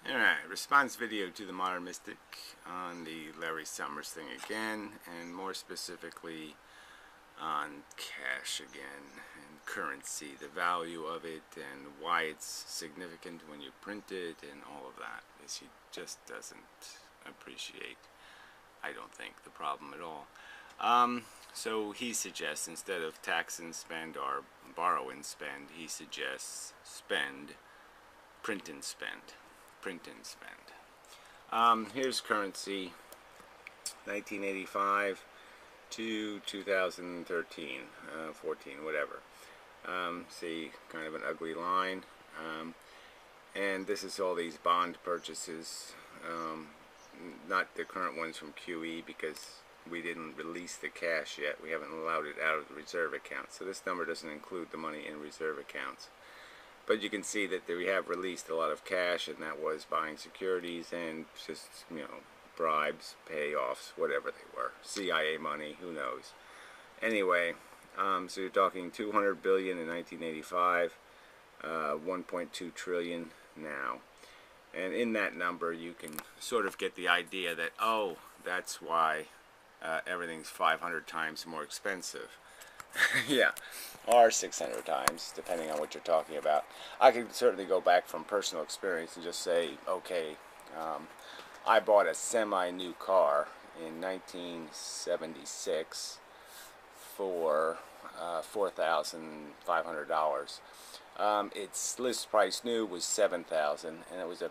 Alright, response video to the Modern Mystic on the Larry Summers thing again, and more specifically on cash again, and currency, the value of it, and why it's significant when you print it, and all of that. Because he just doesn't appreciate, I don't think, the problem at all. So he suggests, instead of tax and spend or borrow and spend, he suggests spend, print and spend. Print and spend. Here's currency, 1985 to 2013, 14, whatever. See, kind of an ugly line. And this is all these bond purchases, not the current ones from QE, because we didn't release the cash yet. We haven't allowed it out of the reserve account. So this number doesn't include the money in reserve accounts. But you can see that we have released a lot of cash, and that was buying securities and just, bribes, payoffs, whatever they were. CIA money, who knows. Anyway, so you're talking 200 billion in 1985, 1.2 trillion now. And in that number, you can sort of get the idea that, oh, that's why everything's 500 times more expensive. Yeah, or 600 times, depending on what you're talking about. I could certainly go back from personal experience and just say, okay, I bought a semi-new car in 1976 for $4,500. Its list price new was $7,000, and it was a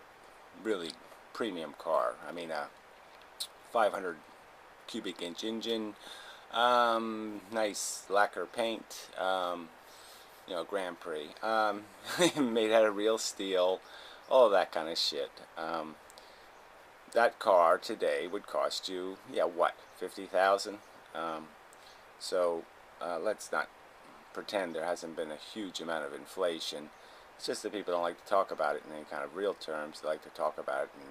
really premium car. I mean, a 500 cubic inch engine. Nice lacquer paint, Grand Prix, made out of real steel, all of that kind of shit. That car today would cost you, what, 50,000? So let's not pretend there hasn't been a huge amount of inflation. It's just that people don't like to talk about it in any kind of real terms. They like to talk about it in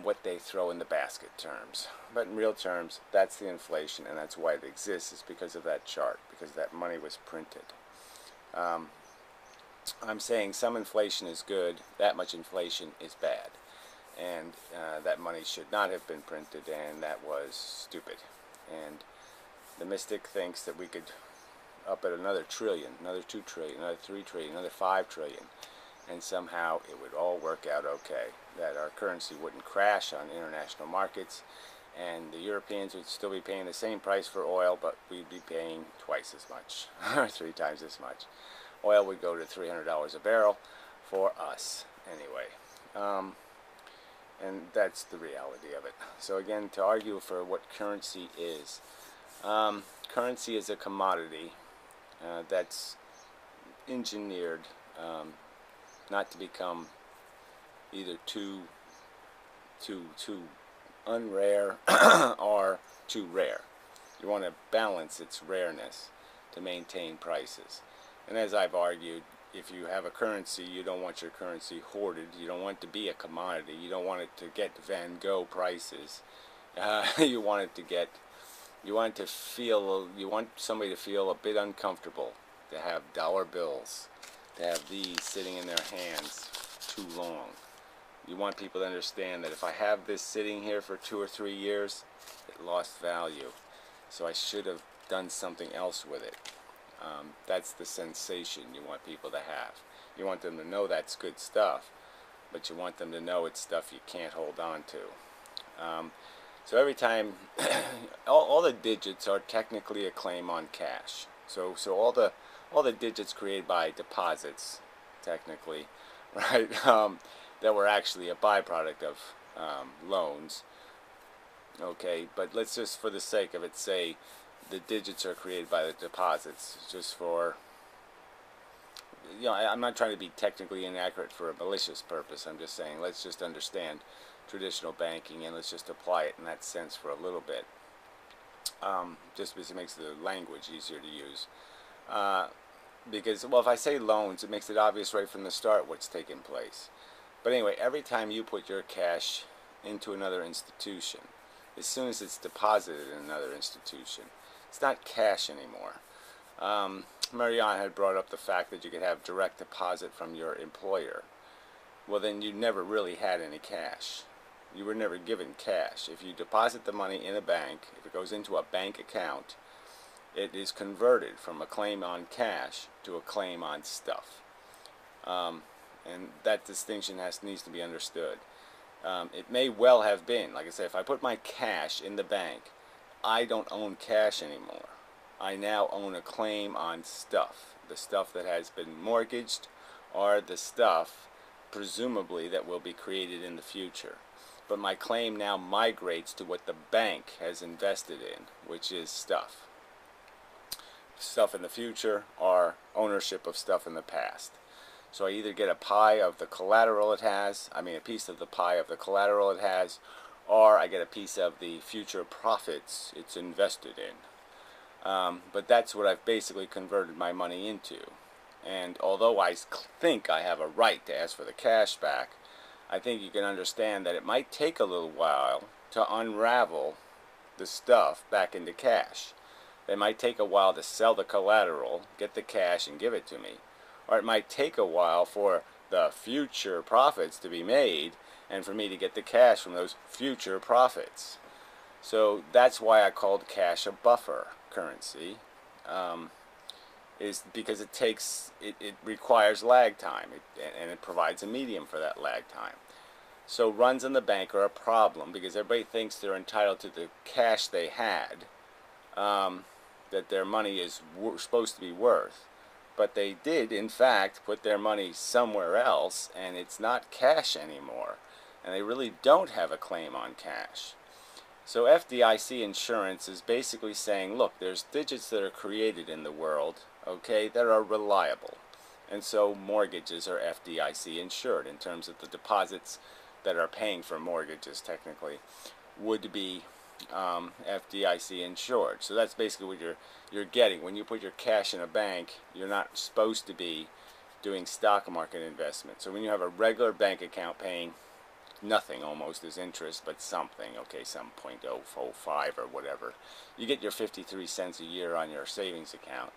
what they throw in the basket terms. But in real terms, that's the inflation, and that's why it exists, is because of that chart, because that money was printed. I'm saying some inflation is good, that much inflation is bad. And that money should not have been printed, and that was stupid. And the mystic thinks that we could up at another trillion, another 2 trillion, another 3 trillion, another 5 trillion. And somehow it would all work out okay, that our currency wouldn't crash on international markets, and the Europeans would still be paying the same price for oil, but we'd be paying twice as much, or 3 times as much. Oil would go to $300 a barrel for us, anyway. And that's the reality of it. So again, to argue for what currency is, currency is a commodity that's engineered not to become either too unrare or too rare. You want to balance its rareness to maintain prices. And as I've argued, if you have a currency, you don't want your currency hoarded. You don't want it to be a commodity. You don't want it to get Van Gogh prices. You want somebody to feel a bit uncomfortable, to have dollar bills, to have these sitting in their hands too long. You want people to understand that if I have this sitting here for 2 or 3 years, it lost value. So I should have done something else with it. That's the sensation you want people to have. You want them to know that's good stuff, but you want them to know it's stuff you can't hold on to. So every time, all the digits are technically a claim on cash. So all the digits created by deposits, technically, right, that were actually a byproduct of loans. Okay, but let's just, for the sake of it, say the digits are created by the deposits, just for, I'm not trying to be technically inaccurate for a malicious purpose. I'm just saying, let's just understand traditional banking, and let's just apply it in that sense for a little bit, just because it makes the language easier to use. Because, well, if I say loans, it makes it obvious right from the start what's taking place. But anyway, every time you put your cash into another institution, as soon as it's deposited in another institution, it's not cash anymore. Marianne had brought up the fact that you could have direct deposit from your employer. well, then you never really had any cash. You were never given cash. If you deposit the money in a bank, if it goes into a bank account, it is converted from a claim on cash to a claim on stuff. And that distinction needs to be understood. It may well have been, like I said, if I put my cash in the bank, I don't own cash anymore. I now own a claim on stuff. The stuff that has been mortgaged, or the stuff, presumably, that will be created in the future. But my claim now migrates to what the bank has invested in, which is stuff. Stuff in the future or ownership of stuff in the past. So I either get a pie of the collateral it has, a piece of the pie of the collateral it has, or I get a piece of the future profits it's invested in. But that's what I've basically converted my money into. And although I think I have a right to ask for the cash back, I think you can understand that it might take a little while to unravel the stuff back into cash. It might take a while to sell the collateral, get the cash, and give it to me. Or it might take a while for the future profits to be made and for me to get the cash from those future profits. So that's why I called cash a buffer currency, is because it requires lag time, and it provides a medium for that lag time. So runs in the bank are a problem because everybody thinks they're entitled to the cash they had, that their money is supposed to be worth. But they did, in fact, put their money somewhere else, and it's not cash anymore. And they really don't have a claim on cash. So FDIC insurance is basically saying, look, there's digits that are created in the world, okay, that are reliable. And so mortgages are FDIC insured in terms of the deposits that are paying for mortgages, technically, would be FDIC insured. So that's basically what you're getting. When you put your cash in a bank, you're not supposed to be doing stock market investment. So when you have a regular bank account paying nothing almost as interest, but something, okay, some 0.005 or whatever, you get your 53 cents a year on your savings account.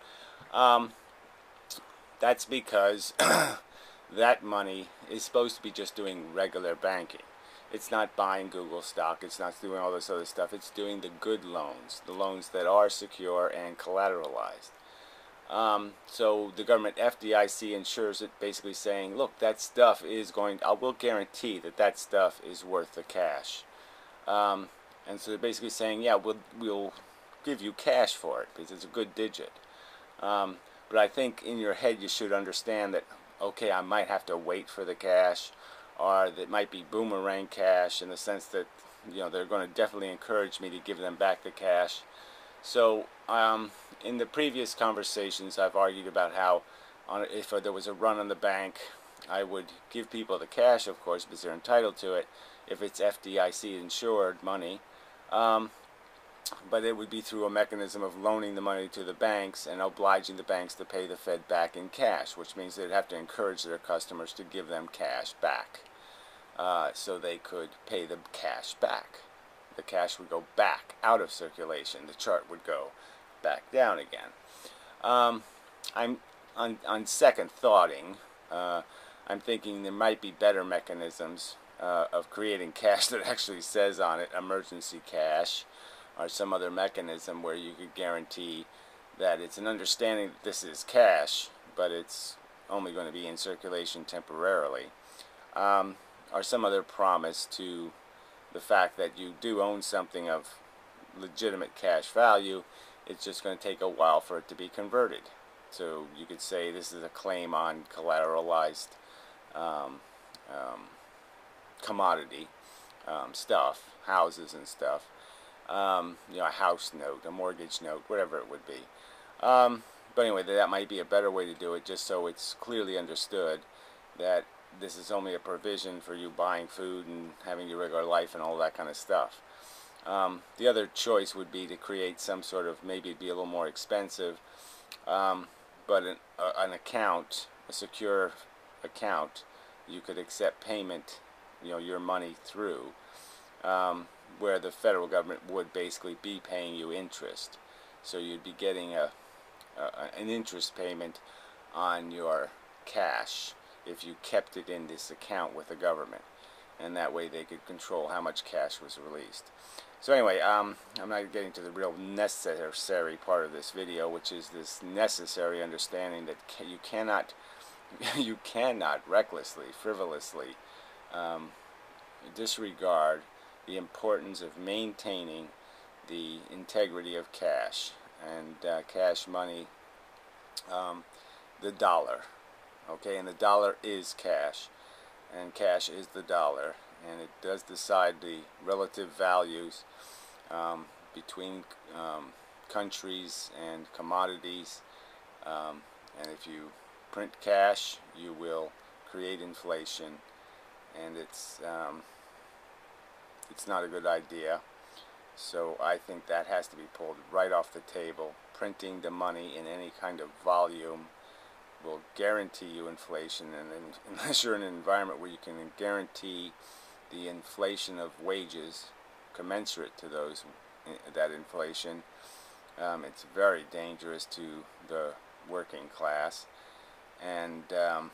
That's because that money is supposed to be just doing regular banking. It's not buying Google stock, it's not doing all this other stuff, it's doing the good loans, the loans that are secure and collateralized. So the government FDIC insures it, basically saying, look, that stuff is I will guarantee that stuff is worth the cash. And so they're basically saying, yeah, we'll give you cash for it because it's a good digit. But I think in your head you should understand that, okay, I might have to wait for the cash, or that might be boomerang cash in the sense that, they're going to definitely encourage me to give them back the cash. So in the previous conversations I've argued about how if there was a run on the bank, I would give people the cash, of course, because they're entitled to it if it's FDIC insured money. But it would be through a mechanism of loaning the money to the banks and obliging the banks to pay the Fed back in cash, which means they'd have to encourage their customers to give them cash back, so they could pay the cash back. The cash would go back out of circulation. The chart would go back down again. I'm on second thoughting. I'm thinking there might be better mechanisms of creating cash that actually says on it emergency cash, or some other mechanism where you could guarantee that it's an understanding that this is cash, but it's only going to be in circulation temporarily, or some other promise to the fact that you do own something of legitimate cash value. It's just going to take a while for it to be converted. So you could say this is a claim on collateralized commodity stuff, houses and stuff. A house note, a mortgage note, whatever it would be. But anyway, that might be a better way to do it, just so it's clearly understood that this is only a provision for you buying food and having your regular life and all that kind of stuff. The other choice would be to create some sort of, maybe it'd be a little more expensive, but an account, a secure account, you could accept payment, your money through, where the federal government would basically be paying you interest. So you'd be getting an interest payment on your cash if you kept it in this account with the government, and that way they could control how much cash was released. So anyway, I'm not getting to the real necessary part of this video, which is this necessary understanding that you cannot you cannot recklessly, frivolously disregard the importance of maintaining the integrity of cash and cash money, the dollar. Okay, and the dollar is cash, and cash is the dollar, and it does decide the relative values between countries and commodities. And if you print cash, you will create inflation, and it's not a good idea. So I think that has to be pulled right off the table. Printing the money in any kind of volume will guarantee you inflation, and unless you're in an environment where you can guarantee the inflation of wages commensurate to that inflation, it's very dangerous to the working class, and a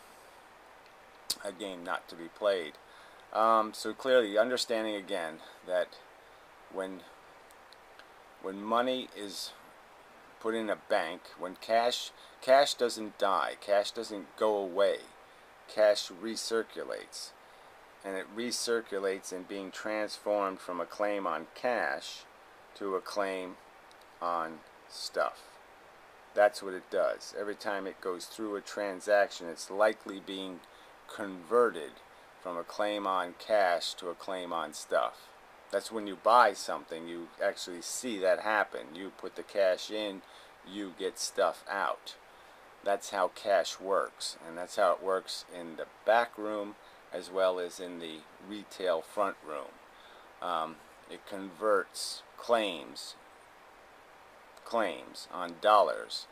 game not to be played. So clearly, understanding again that when money is put in a bank, when cash doesn't die, cash doesn't go away, cash recirculates, and it recirculates in being transformed from a claim on cash to a claim on stuff. That's what it does. Every time it goes through a transaction, it's likely being converted from a claim on cash to a claim on stuff. That's when you buy something, you actually see that happen. You put the cash in, you get stuff out. That's how cash works, and that's how it works in the back room as well as in the retail front room. It converts claims on dollars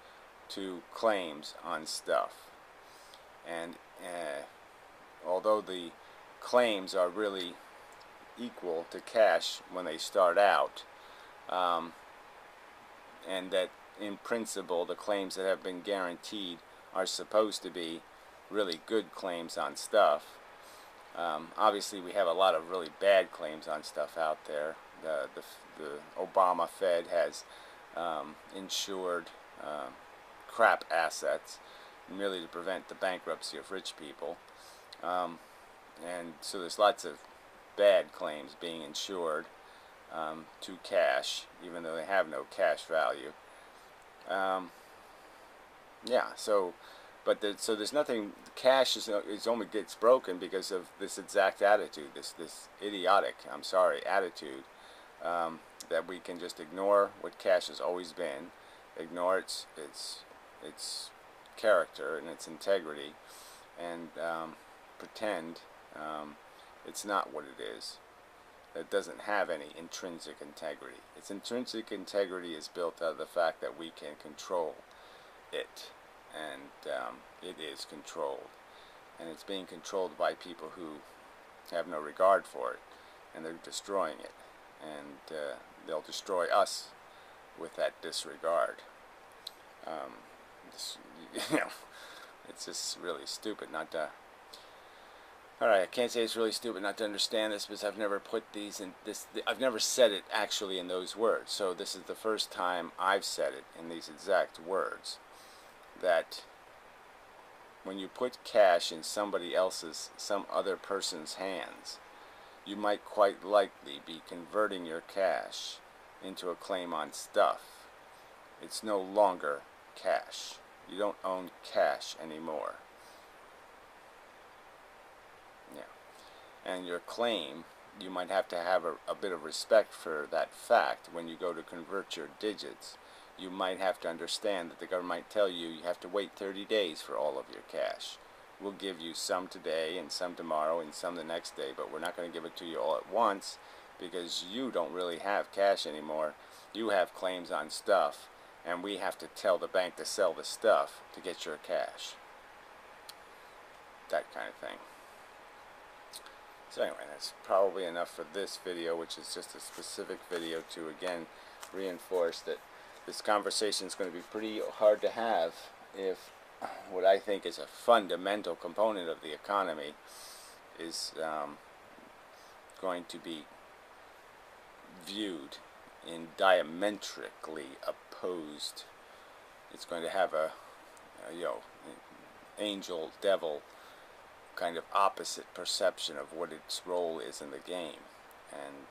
to claims on stuff. And although the claims are really equal to cash when they start out, and that in principle the claims that have been guaranteed are supposed to be really good claims on stuff. Obviously we have a lot of really bad claims on stuff out there. The Obama Fed has insured crap assets merely to prevent the bankruptcy of rich people, and so there's lots of bad claims being insured to cash, even though they have no cash value. Yeah, so there's nothing. Cash is only gets broken because of this exact attitude, this idiotic, I'm sorry, attitude, that we can just ignore what cash has always been, ignore its character and its integrity, and pretend it's not what it is. It doesn't have any intrinsic integrity. Its intrinsic integrity is built out of the fact that we can control it, and it is controlled, and it's being controlled by people who have no regard for it, and they're destroying it, and they'll destroy us with that disregard. It's just really stupid not to. Alright, I can't say it's really stupid not to understand this because I've never put these in this. I've never said it actually in those words. So this is the first time I've said it in these exact words. That when you put cash in some other person's hands, you might quite likely be converting your cash into a claim on stuff. It's no longer cash. You don't own cash anymore. And your claim, you might have to have a bit of respect for that fact when you go to convert your digits. You might have to understand that the government might tell you you have to wait 30 days for all of your cash. We'll give you some today and some tomorrow and some the next day, but we're not going to give it to you all at once because you don't really have cash anymore. You have claims on stuff, and we have to tell the bank to sell the stuff to get your cash. That kind of thing. So anyway, that's probably enough for this video, which is just a specific video to again reinforce that this conversation is going to be pretty hard to have if what I think is a fundamental component of the economy is going to be viewed in diametrically opposed. It's going to have a angel devil kind of opposite perception of what its role is in the game, and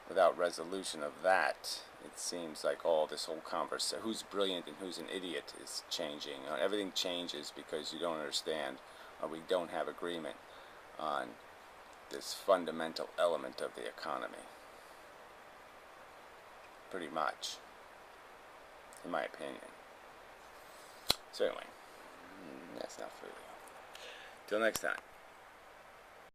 without resolution of that, it seems like all this whole conversation, who's brilliant and who's an idiot, is changing. Everything changes because you don't understand, or we don't have agreement on this fundamental element of the economy. Pretty much, in my opinion. So anyway, that's not for you. Till next time.